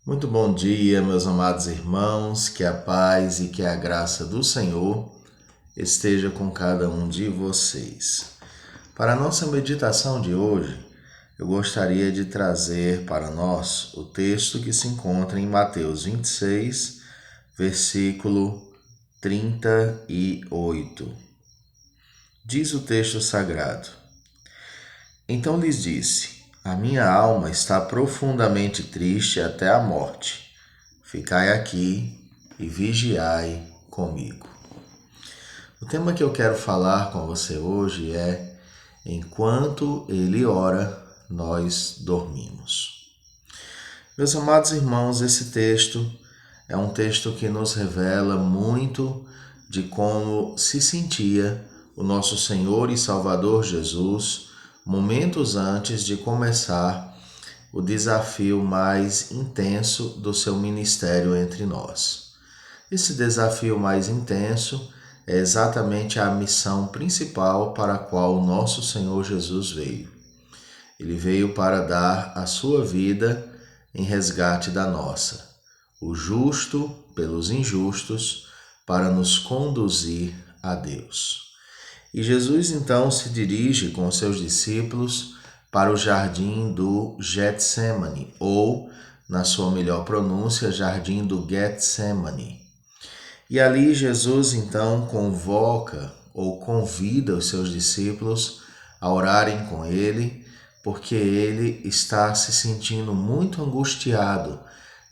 Muito bom dia, meus amados irmãos, que a paz e que a graça do Senhor esteja com cada um de vocês. Para a nossa meditação de hoje, eu gostaria de trazer para nós o texto que se encontra em Mateus 26, versículo 38. Diz o texto sagrado: Então lhes disse: A minha alma está profundamente triste até a morte. Ficai aqui e vigiai comigo. O tema que eu quero falar com você hoje é: Enquanto ele ora, nós dormimos. Meus amados irmãos, esse texto é um texto que nos revela muito de como se sentia o nosso Senhor e Salvador Jesus momentos antes de começar o desafio mais intenso do seu ministério entre nós. Esse desafio mais intenso é exatamente a missão principal para a qual o nosso Senhor Jesus veio. Ele veio para dar a sua vida em resgate da nossa, o justo pelos injustos, para nos conduzir a Deus. E Jesus então se dirige com seus discípulos para o jardim do Getsemane, ou, na sua melhor pronúncia, jardim do Getsemane. E ali Jesus então convoca ou convida os seus discípulos a orarem com ele, porque ele está se sentindo muito angustiado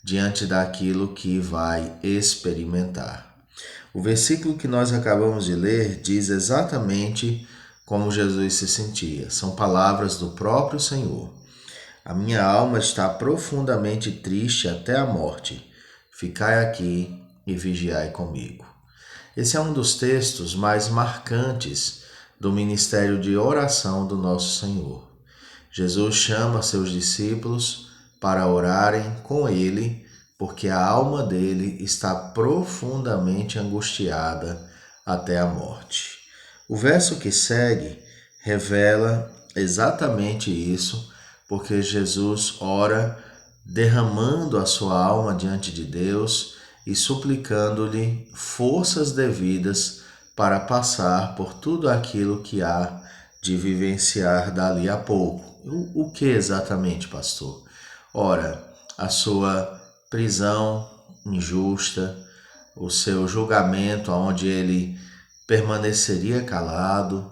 diante daquilo que vai experimentar. O versículo que nós acabamos de ler diz exatamente como Jesus se sentia. São palavras do próprio Senhor. A minha alma está profundamente triste até a morte. Ficai aqui e vigiai comigo. Esse é um dos textos mais marcantes do ministério de oração do nosso Senhor. Jesus chama seus discípulos para orarem com ele, porque a alma dele está profundamente angustiada até a morte. O verso que segue revela exatamente isso, porque Jesus ora derramando a sua alma diante de Deus e suplicando-lhe forças devidas para passar por tudo aquilo que há de vivenciar dali a pouco. O que exatamente, pastor? Ora, a sua prisão injusta, o seu julgamento onde ele permaneceria calado,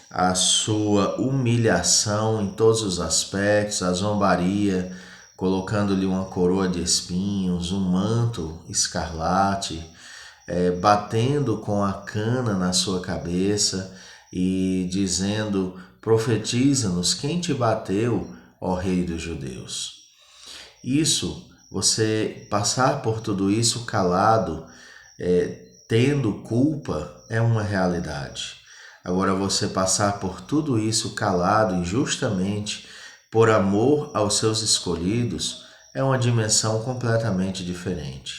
a sua humilhação em todos os aspectos, a zombaria, colocando-lhe uma coroa de espinhos, um manto escarlate, batendo com a cana na sua cabeça e dizendo: profetiza-nos, quem te bateu, ó Rei dos Judeus? Isso, você passar por tudo isso calado, tendo culpa, é uma realidade. Agora, você passar por tudo isso calado injustamente, por amor aos seus escolhidos, é uma dimensão completamente diferente.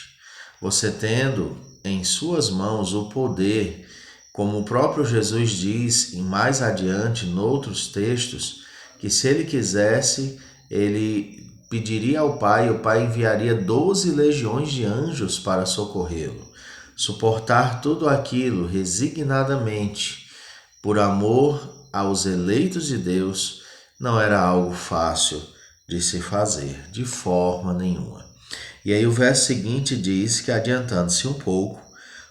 Você tendo em suas mãos o poder, como o próprio Jesus diz e mais adiante, noutros textos, que se ele quisesse, ele pediria ao Pai, e o Pai enviaria 12 legiões de anjos para socorrê-lo. Suportar tudo aquilo resignadamente, por amor aos eleitos de Deus, não era algo fácil de se fazer, de forma nenhuma. E aí o verso seguinte diz que, adiantando-se um pouco,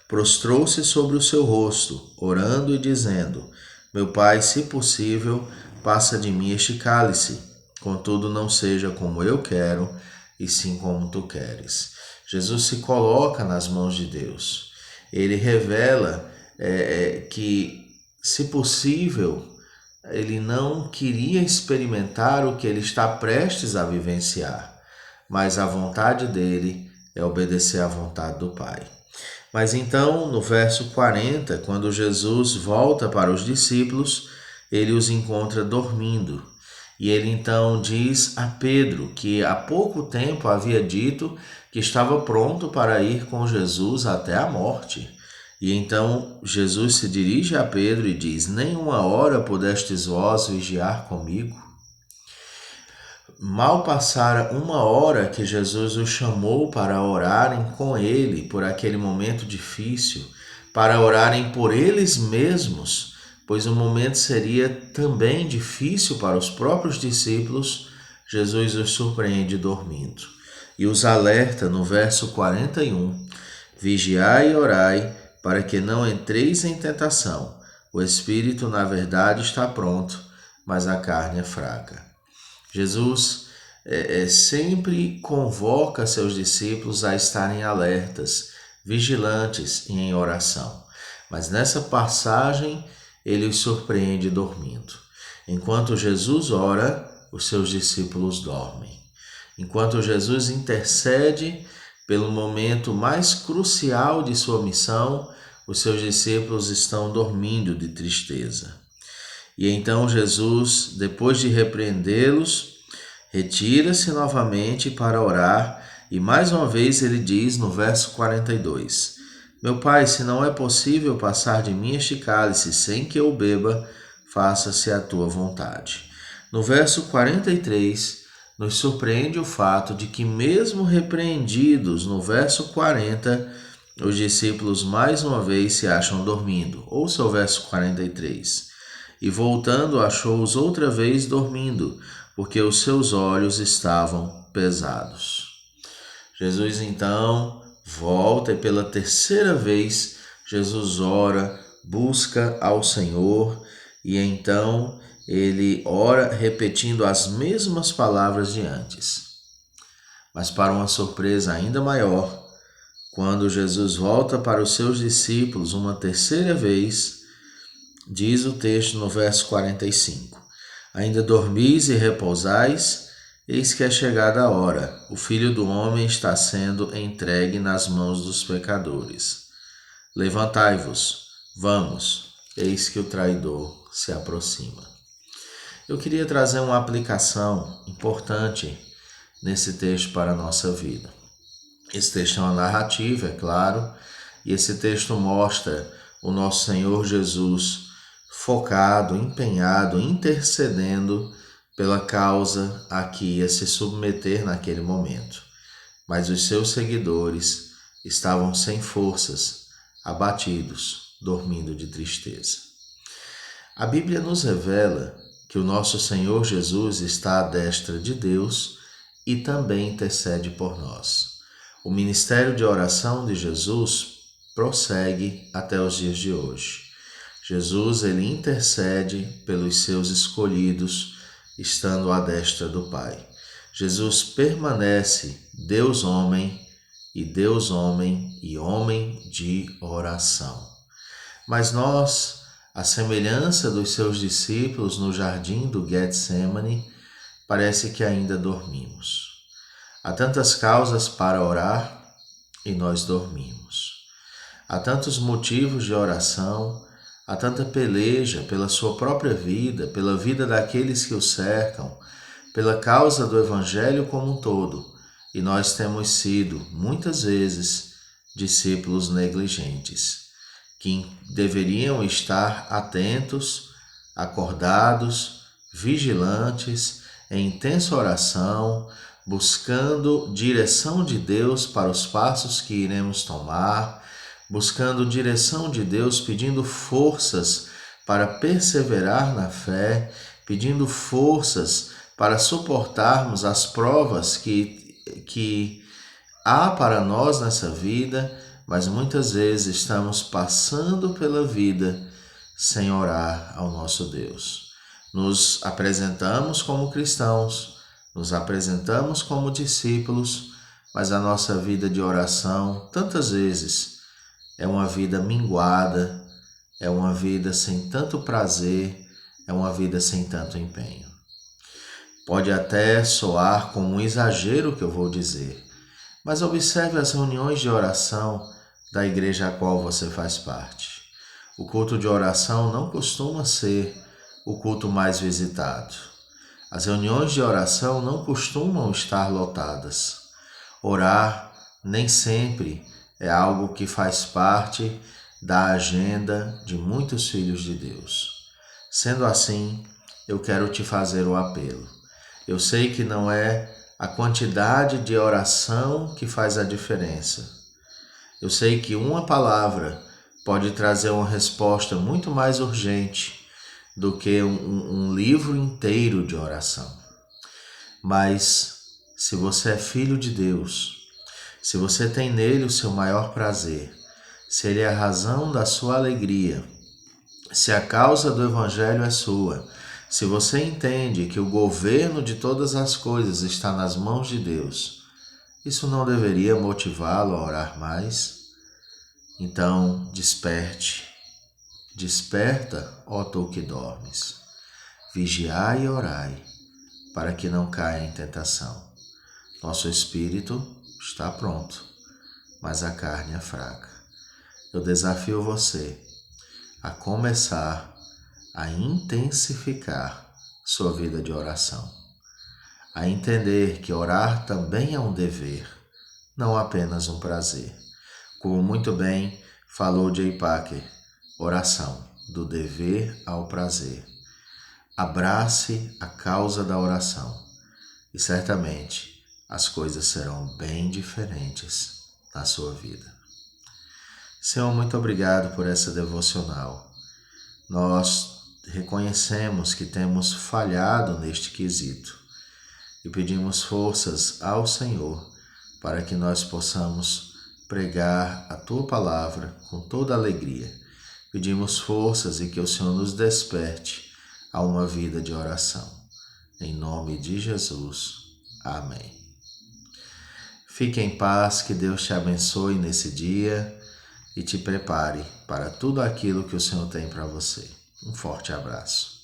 prostrou-se sobre o seu rosto, orando e dizendo: Meu Pai, se possível, passa de mim este cálice, contudo não seja como eu quero, e sim como tu queres. Jesus se coloca nas mãos de Deus. Ele revela que, se possível, ele não queria experimentar o que ele está prestes a vivenciar, mas a vontade dele é obedecer à vontade do Pai. Mas então, no verso 40, quando Jesus volta para os discípulos, ele os encontra dormindo. E ele então diz a Pedro, que há pouco tempo havia dito que estava pronto para ir com Jesus até a morte. E então Jesus se dirige a Pedro e diz: Nem uma hora pudestes vós vigiar comigo? mal passara 1 hora que Jesus os chamou para orarem com ele por aquele momento difícil, para orarem por eles mesmos, pois o momento seria também difícil para os próprios discípulos. Jesus os surpreende dormindo e os alerta no verso 41: Vigiai e orai, para que não entreis em tentação. O espírito, na verdade, está pronto, mas a carne é fraca. Jesus sempre convoca seus discípulos a estarem alertas, vigilantes e em oração. Mas nessa passagem, ele os surpreende dormindo. Enquanto Jesus ora, os seus discípulos dormem. Enquanto Jesus intercede pelo momento mais crucial de sua missão, os seus discípulos estão dormindo de tristeza. E então Jesus, depois de repreendê-los, retira-se novamente para orar, e mais uma vez ele diz no verso 42: Meu Pai, se não é possível passar de mim este cálice sem que eu beba, faça-se a tua vontade. No verso 43, nos surpreende o fato de que, mesmo repreendidos no verso 40, os discípulos mais uma vez se acham dormindo. Ouça o verso 43. E voltando, achou-os outra vez dormindo, porque os seus olhos estavam pesados. Jesus então volta e pela terceira vez Jesus ora, busca ao Senhor e então ele ora repetindo as mesmas palavras de antes. Mas para uma surpresa ainda maior, quando Jesus volta para os seus discípulos uma terceira vez, diz o texto no verso 45: Ainda dormis e repousais? Eis que é chegada a hora. O Filho do Homem está sendo entregue nas mãos dos pecadores. Levantai-vos, vamos, eis que o traidor se aproxima. Eu queria trazer uma aplicação importante nesse texto para a nossa vida. Esse texto é uma narrativa, é claro, e esse texto mostra o nosso Senhor Jesus focado, empenhado, intercedendo pela causa a que ia se submeter naquele momento. Mas os seus seguidores estavam sem forças, abatidos, dormindo de tristeza. A Bíblia nos revela que o nosso Senhor Jesus está à destra de Deus e também intercede por nós. O ministério de oração de Jesus prossegue até os dias de hoje. Jesus, ele intercede pelos seus escolhidos, estando à destra do Pai. Jesus permanece Deus-homem e homem de oração. Mas nós, à semelhança dos seus discípulos no jardim do Getsemane, parece que ainda dormimos. Há tantas causas para orar e nós dormimos. Há tantos motivos de oração, há tanta peleja pela sua própria vida, pela vida daqueles que o cercam, pela causa do Evangelho como um todo, e nós temos sido, muitas vezes, discípulos negligentes, que deveriam estar atentos, acordados, vigilantes, em intensa oração, buscando direção de Deus para os passos que iremos tomar, buscando direção de Deus, pedindo forças para perseverar na fé, pedindo forças para suportarmos as provas que há para nós nessa vida, mas muitas vezes estamos passando pela vida sem orar ao nosso Deus. Nos apresentamos como cristãos, nos apresentamos como discípulos, mas a nossa vida de oração, tantas vezes, é uma vida minguada, é uma vida sem tanto prazer, é uma vida sem tanto empenho. Pode até soar como um exagero o que eu vou dizer, mas observe as reuniões de oração da igreja a qual você faz parte. O culto de oração não costuma ser o culto mais visitado. As reuniões de oração não costumam estar lotadas. Orar nem sempre é algo que faz parte da agenda de muitos filhos de Deus. Sendo assim, eu quero te fazer o apelo. Eu sei que não é a quantidade de oração que faz a diferença. Eu sei que uma palavra pode trazer uma resposta muito mais urgente do que um livro inteiro de oração. Mas se você é filho de Deus, se você tem nele o seu maior prazer, se ele é a razão da sua alegria, se a causa do Evangelho é sua, se você entende que o governo de todas as coisas está nas mãos de Deus, isso não deveria motivá-lo a orar mais? Então, desperte. Desperta, ó tu que dormes. Vigiai e orai, para que não caia em tentação. Nosso espírito está pronto, mas a carne é fraca. Eu desafio você a começar a intensificar sua vida de oração, a entender que orar também é um dever, não apenas um prazer. Como muito bem falou J. Packer, oração, do dever ao prazer. Abrace a causa da oração e certamente as coisas serão bem diferentes na sua vida. Senhor, muito obrigado por essa devocional. Nós reconhecemos que temos falhado neste quesito e pedimos forças ao Senhor para que nós possamos pregar a Tua palavra com toda alegria. Pedimos forças e que o Senhor nos desperte a uma vida de oração. Em nome de Jesus. Amém. Fique em paz, que Deus te abençoe nesse dia e te prepare para tudo aquilo que o Senhor tem para você. Um forte abraço.